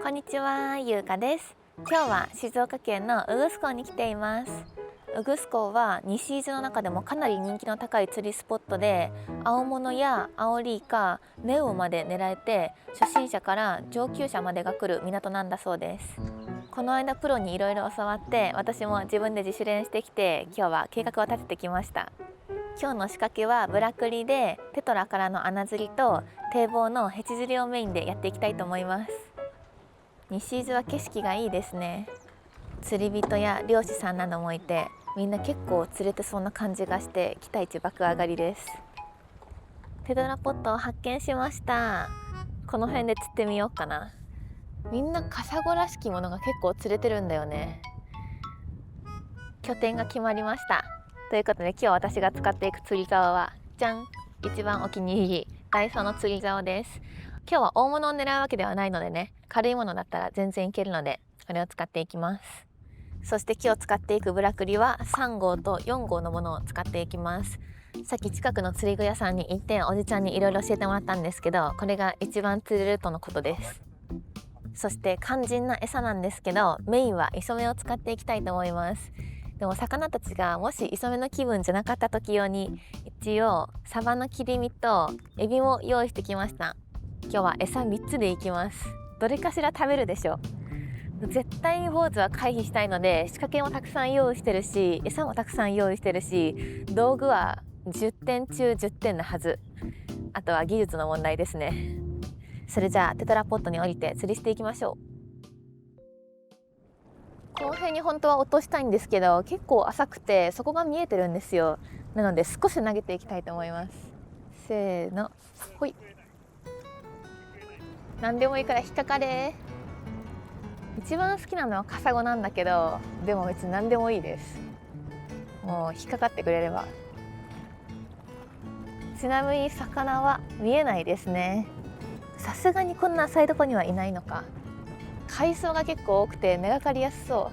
こんにちは、ゆうかです。今日は静岡県の宇久須港に来ています。宇久須港は西伊豆の中でもかなり人気の高い釣りスポットで、青物やアオリイカ、ネウまで狙えて、初心者から上級者までが来る港なんだそうです。この間プロにいろいろ教わって、私も自分で自主練してきて、今日は計画を立ててきました。今日の仕掛けはブラクリでテトラからの穴釣りと堤防のヘチ釣りをメインでやっていきたいと思います。西伊豆は景色がいいですね。釣り人や漁師さんなどもいて、みんな結構釣れてそうな感じがして期待値爆上がりです。テトラポットを発見しました。この辺で釣ってみようかな。みんなカサゴらしきものが結構釣れてるんだよね。拠点が決まりました。ということで今日私が使っていく釣り竿はじゃん、一番お気に入りダイソーの釣り竿です。今日は大物を狙うわけではないのでね、軽いものだったら全然いけるのでこれを使っていきます。そして今日使っていくブラクリは3号と4号のものを使っていきます。さっき近くの釣り具屋さんに行っておじちゃんにいろいろ教えてもらったんですけど、これが一番釣れるとのことです。そして肝心な餌なんですけど、メインは磯目を使っていきたいと思います。でも魚たちがもし磯目の気分じゃなかった時用に一応サバの切り身とエビも用意してきました。今日は餌3つでいきます。どれかしら食べるでしょう。絶対に坊主は回避したいので仕掛けもたくさん用意してるし、餌もたくさん用意してるし、道具は10点中10点なはず。あとは技術の問題ですね。それじゃあテトラポットに降りて釣りしていきましょう。この辺に本当は落としたいんですけど、結構浅くてそこが見えてるんですよ。なので少し投げていきたいと思います。せーの、ほい。何でもいいから引っかかれ。一番好きなのはカサゴなんだけど、でも別に何でもいいです。もう引っかかってくれれば。ちなみに魚は見えないですね。さすがにこんな浅いとこにはいないのか。海藻が結構多くて根がかりやすそ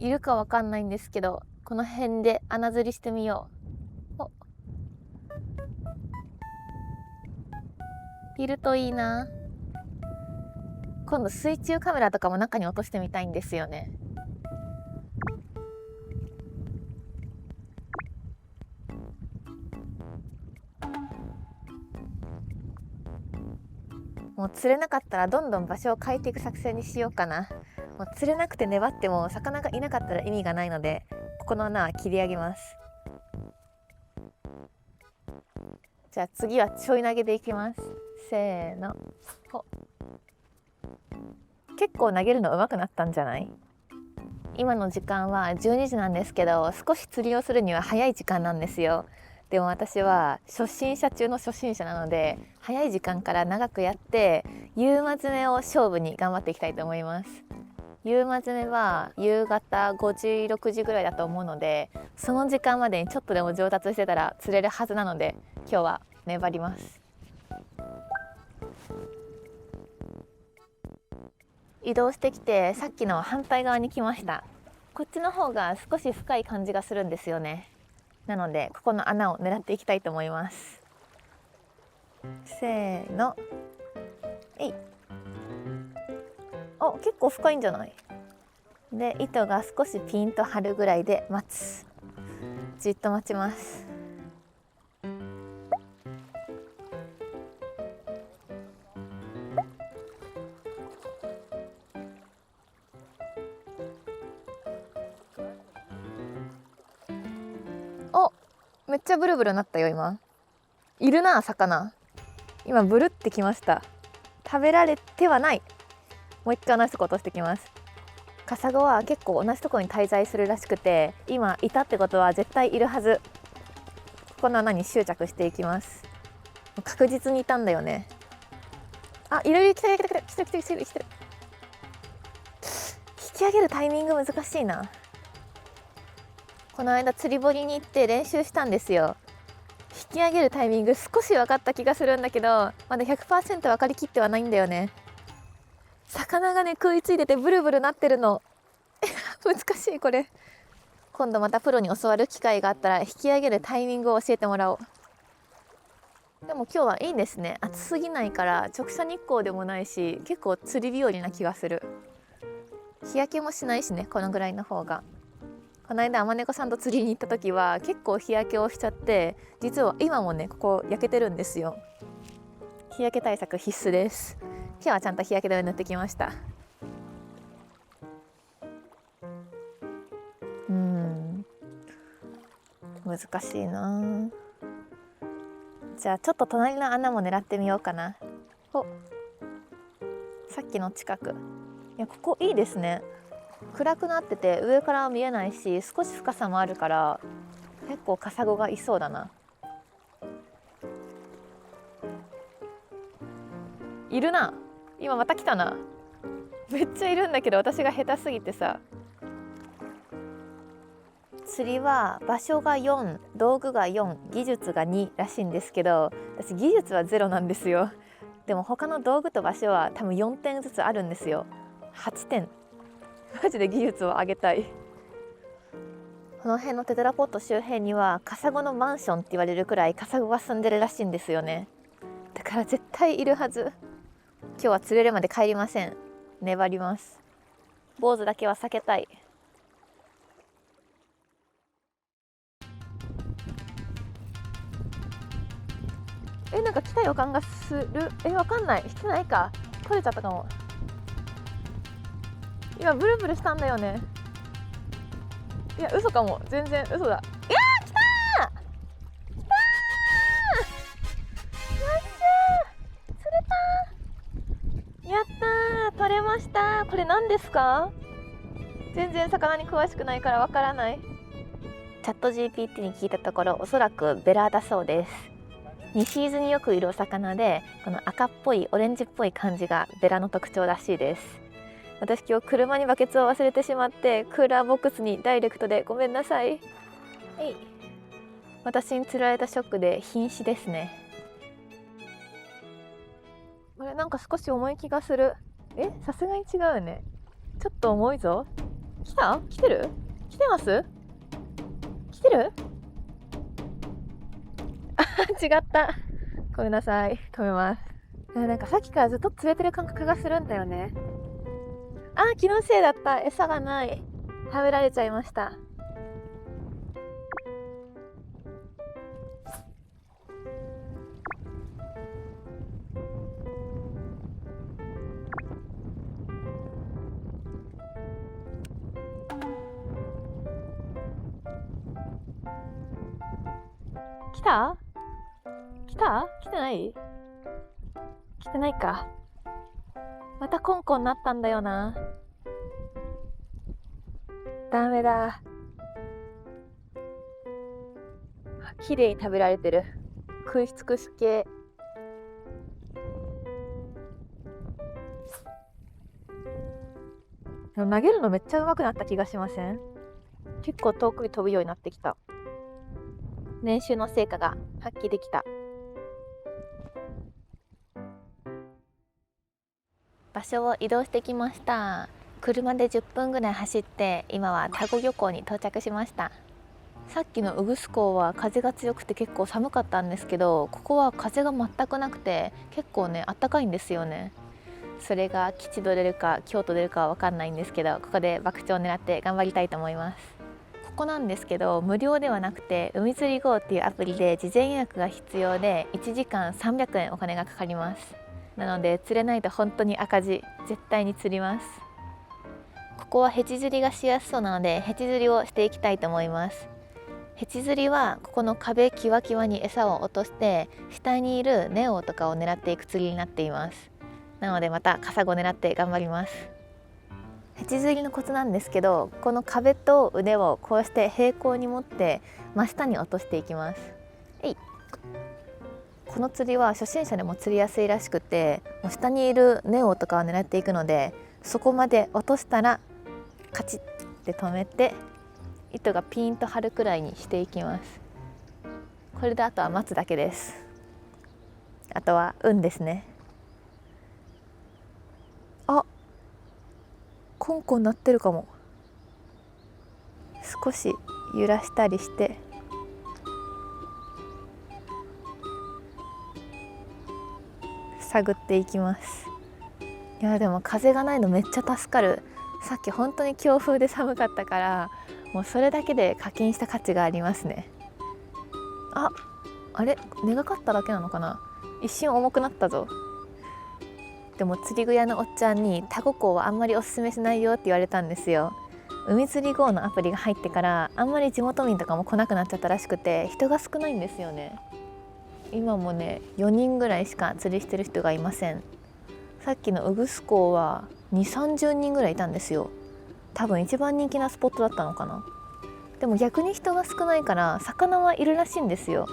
う。いるかわかんないんですけど、この辺で穴釣りしてみよう。お、いるといいな。今度水中カメラとかも中に落としてみたいんですよね。もう釣れなかったらどんどん場所を変えていく作戦にしようかな。もう釣れなくて粘っても魚がいなかったら意味がないので、ここの穴は切り上げます。じゃあ次はちょい投げでいきます。せーの、ほ。結構投げるの上手くなったんじゃない？今の時間は12時なんですけど、少し釣りをするには早い時間なんですよ。でも私は初心者中の初心者なので、早い時間から長くやって夕間詰めを勝負に頑張っていきたいと思います。夕間詰めは夕方5時6時ぐらいだと思うので、その時間までにちょっとでも上達してたら釣れるはずなので、今日は粘ります。移動してきてさっきの反対側に来ました。こっちの方が少し深い感じがするんですよね。なのでここの穴を狙っていきたいと思います。せーの、えい。お、結構深いんじゃない？で、糸が少しピンと張るぐらいで待つ。じっと待ちます。お、めっちゃブルブルなったよ今。いるな魚。今ブルってきました。食べられてはない。もう一回同じとこ落としてきます。カサゴは結構同じところに滞在するらしくて、今いたってことは絶対いるはず。この穴に執着していきます。確実にいたんだよね。あ、いる、来てる来てる来てる来てる来てる来てる。引き上げるタイミング難しいな。この間釣り堀に行って練習したんですよ。引き上げるタイミング少し分かった気がするんだけど、まだ 100% 分かりきってはないんだよね。魚がね食いついててブルブルなってるの難しいこれ。今度またプロに教わる機会があったら引き上げるタイミングを教えてもらおう。でも今日はいいですね。暑すぎないから直射日光でもないし、結構釣り日和な気がする。日焼けもしないしね、このぐらいの方が。この間天猫さんと釣りに行った時は結構日焼けをしちゃって、実は今もねここ焼けてるんですよ。日焼け対策必須です。今日はちゃんと日焼け止め塗ってきました。難しいな。じゃあちょっと隣の穴も狙ってみようかな。お、さっきの近く。いや、ここいいですね。暗くなってて上からは見えないし、少し深さもあるから結構カサゴがいそうだな。いるな。今また来たな。めっちゃいるんだけど私が下手すぎてさ。釣りは場所が4、道具が4、技術が2らしいんですけど、私技術は0なんですよ。でも他の道具と場所は多分4点ずつあるんですよ。8点。マジで技術を上げたい。この辺のテトラポット周辺にはカサゴのマンションって言われるくらいカサゴが住んでるらしいんですよね。だから絶対いるはず。今日は釣れるまで帰りません。粘ります。坊主だけは避けたい。なんか来た予感がする。わかんない。してないか。取れちゃったかも。今ブルブルしたんだよね。いや、嘘かも。全然嘘だ。いやー、来たー、来たー、よっしゃー、釣れたー、やったー、取れました。これ何ですか？全然魚に詳しくないからわからない。チャット GPT に聞いたところ、おそらくベラだそうです。西伊豆によくいるお魚で、この赤っぽいオレンジっぽい感じがベラの特徴らしいです。私今日車にバケツを忘れてしまって、クーラーボックスにダイレクトでごめんなさい。私に釣られたショックで瀕死ですね。これなんか少し重い気がする。さすがに違うよね。ちょっと重いぞ。来た？来てる？来てます？来てる？違った。ごめんなさい。止めます。なんかさっきからずっと釣れてる感覚がするんだよね。気のせいだった。餌がない。食べられちゃいました。来た？来た？来てない？来てないか。またコンコンなったんだよな。ダメだ。綺麗に食べられてる。食い尽くす系。でも投げるのめっちゃ上手くなった気がしません？結構遠くに飛ぶようになってきた。練習の成果が発揮できた。場所を移動してきました。車で10分ぐらい走って、今は田子漁港に到着しました。さっきの宇久港は風が強くて結構寒かったんですけど、ここは風が全くなくて結構ね、あったかいんですよね。それが吉と出るか京と出るかは分かんないんですけど、ここで博打を狙って頑張りたいと思います。ここなんですけど、無料ではなくて海釣り GO っていうアプリで事前予約が必要で、1時間300円お金がかかります。なので釣れないと本当に赤字。絶対に釣ります。ここはヘチ釣りがしやすそうなので、ヘチ釣りをしていきたいと思います。ヘチ釣りはここの壁キワキワに餌を落として、下にいるネオとかを狙っていく釣りになっています。なのでまたカサゴ狙って頑張ります。ヘチ釣りのコツなんですけど、この壁と腕をこうして平行に持って真下に落としていきます。この釣りは初心者でも釣りやすいらしくて、もう下にいるネオとかを狙っていくので、そこまで落としたらカチッって止めて、糸がピーンと張るくらいにしていきます。これであとは待つだけです。あとは運ですね。コンコン鳴ってるかも。少し揺らしたりして、探っていきます。いやでも風がないのめっちゃ助かる。さっき本当に強風で寒かったから、もうそれだけで課金した価値がありますね。あれ根がかっただけなのかな。一瞬重くなったぞ。でも釣り具屋のおっちゃんにタコ港はあんまりおすすめしないよって言われたんですよ。海釣り GO のアプリが入ってからあんまり地元民とかも来なくなっちゃったらしくて、人が少ないんですよね。今もね4人ぐらいしか釣りしてる人がいません。さっきのウグス港は2、30人ぐらいいたんですよ。多分一番人気なスポットだったのかな。でも逆に人が少ないから魚はいるらしいんですよ。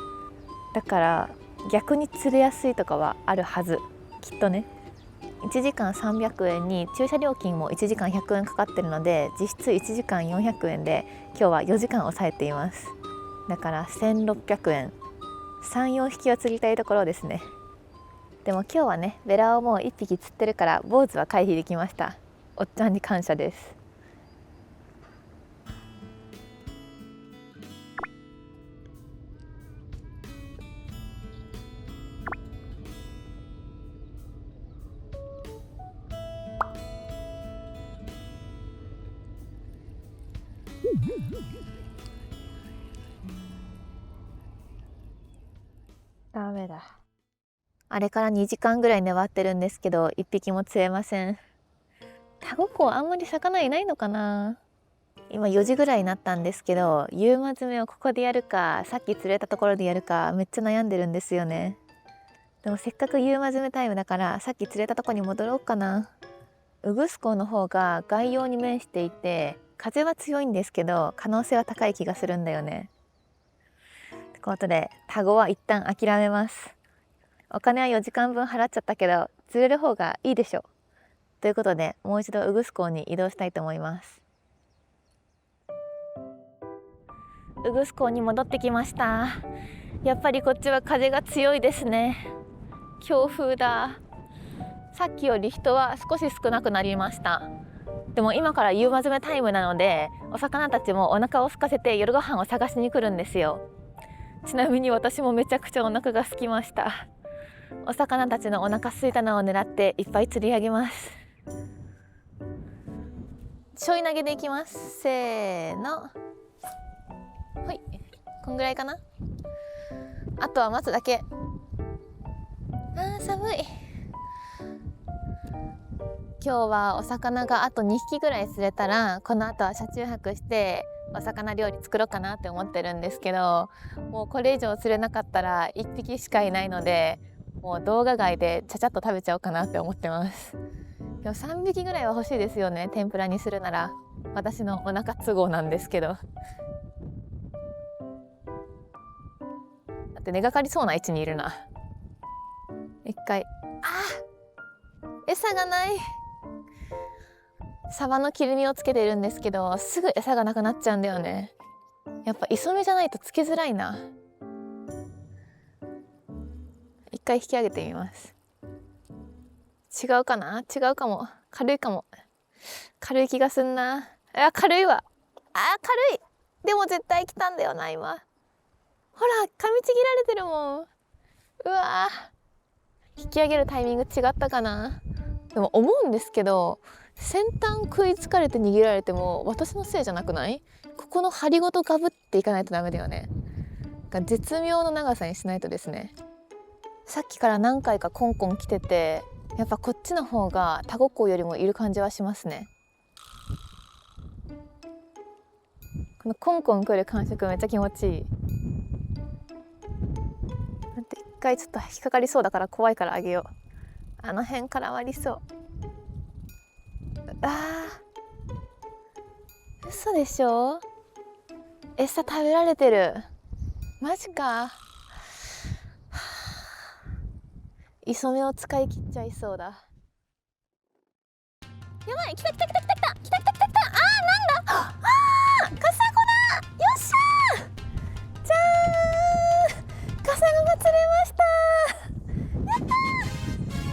だから逆に釣れやすいとかはあるはず、きっとね。1時間300円に駐車料金も1時間100円かかってるので、実質1時間400円で今日は4時間抑えています。だから1600円、3、4匹は釣りたいところですね。でも今日はねベラをもう1匹釣ってるから坊主は回避できました。おっちゃんに感謝です。ダメだ。あれから2時間ぐらい粘ってるんですけど1匹も釣れません。タコ港あんまり魚いないのかな。今4時ぐらいになったんですけど、夕間詰めをここでやるかさっき釣れたところでやるかめっちゃ悩んでるんですよね。でもせっかく夕間詰めタイムだからさっき釣れたとこに戻ろうかな。ウグス港の方が外洋に面していて風は強いんですけど可能性は高い気がするんだよね。ってことでタゴは一旦諦めます。お金は4時間分払っちゃったけど釣れる方がいいでしょ。ということでもう一度ウグス港に移動したいと思います。ウグス港に戻ってきました。やっぱりこっちは風が強いですね。強風だ。さっきより人は少し少なくなりました。でも今から夕間詰めタイムなのでお魚たちもお腹を空かせて夜ご飯を探しに来るんですよ。ちなみに私もめちゃくちゃお腹が空きました。お魚たちのお腹空いたのを狙っていっぱい釣り上げます。ちょい投げでいきます。せーの。はい、こんぐらいかな。あとは待つだけ。寒い。今日はお魚があと2匹ぐらい釣れたらこの後は車中泊してお魚料理作ろうかなって思ってるんですけど、もうこれ以上釣れなかったら1匹しかいないのでもう動画外でちゃちゃっと食べちゃおうかなって思ってます。でも3匹ぐらいは欲しいですよね、天ぷらにするなら。私のお腹都合なんですけど。だって根がかりそうな位置にいるな。一回餌がない。サバの切り身をつけてるんですけどすぐ餌がなくなっちゃうんだよね。やっぱ磯目じゃないとつけづらいな。一回引き上げてみます。違うかな。違うかも。軽いかも。軽い気がすんな。軽いわ。軽い。でも絶対来たんだよな今。ほら噛みちぎられてるもん。うわ引き上げるタイミング違ったかな。でも思うんですけど先端食いつかれて握られても私のせいじゃなくない？ここの針ごとガブっていかないとダメだよね。絶妙の長さにしないとですね。さっきから何回かコンコン来ててやっぱこっちの方がタコ港よりもいる感じはしますね。このコンコン来る感触めっちゃ気持ちいい。待って一回ちょっと引っかかりそうだから怖いからあげよう。あの辺から割りそう。嘘でしょ。餌食べられてる。マジか。磯目を使い切っちゃいそうだ。やばい、来た。なんだ。カサゴだ。よっしゃー。じゃーん。カサゴが釣れました。やったー。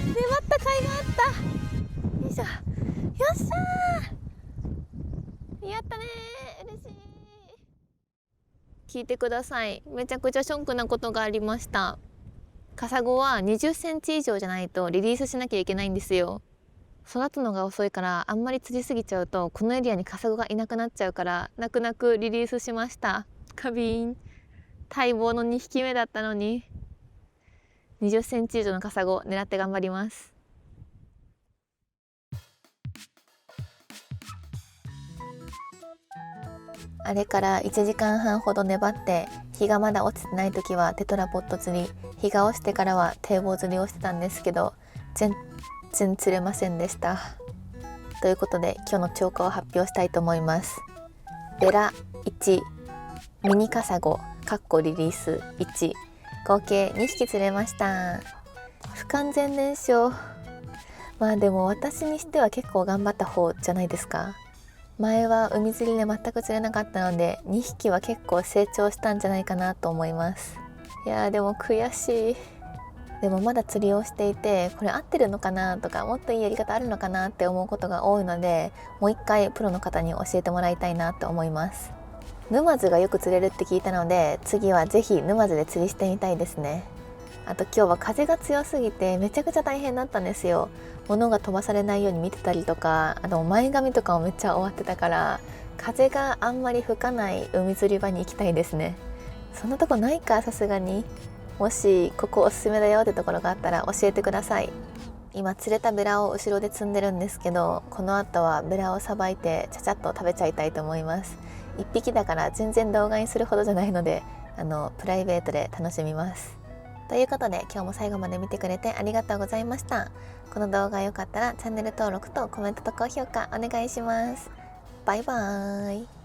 粘った甲斐があった。よいしょ。よっしゃー。やったねー。嬉しい。聞いてください。めちゃくちゃショックなことがありました。カサゴは20センチ以上じゃないとリリースしなきゃいけないんですよ。育つのが遅いからあんまり釣りすぎちゃうとこのエリアにカサゴがいなくなっちゃうから泣く泣くリリースしました。カビーン。待望の2匹目だったのに。20センチ以上のカサゴ狙って頑張ります。あれから1時間半ほど粘って日がまだ落ちてない時はテトラポット釣り、日が落ちてからは堤防釣りをしてたんですけど全然釣れませんでした。ということで今日の釣果を発表したいと思います。ベラ1、ミニカサゴリリース1、合計2匹釣れました。不完全燃焼。まあでも私にしては結構頑張った方じゃないですか。前は海釣りで全く釣れなかったので2匹は結構成長したんじゃないかなと思います。いやーでも悔しい。でもまだ釣りをしていてこれ合ってるのかなとかもっといいやり方あるのかなって思うことが多いのでもう一回プロの方に教えてもらいたいなと思います。沼津がよく釣れるって聞いたので次はぜひ沼津で釣りしてみたいですね。あと今日は風が強すぎてめちゃくちゃ大変だったんですよ。物が飛ばされないように見てたりとか、あと前髪とかもめっちゃ終わってたから風があんまり吹かない海釣り場に行きたいですね。そんなとこないかさすがに。もしここおすすめだよってところがあったら教えてください。今釣れたベラを後ろで積んでるんですけどこの後はベラをさばいてちゃちゃっと食べちゃいたいと思います。1匹だから全然動画にするほどじゃないのでプライベートで楽しみます。ということで今日も最後まで見てくれてありがとうございました。この動画が良かったらチャンネル登録とコメントと高評価お願いします。バイバーイ。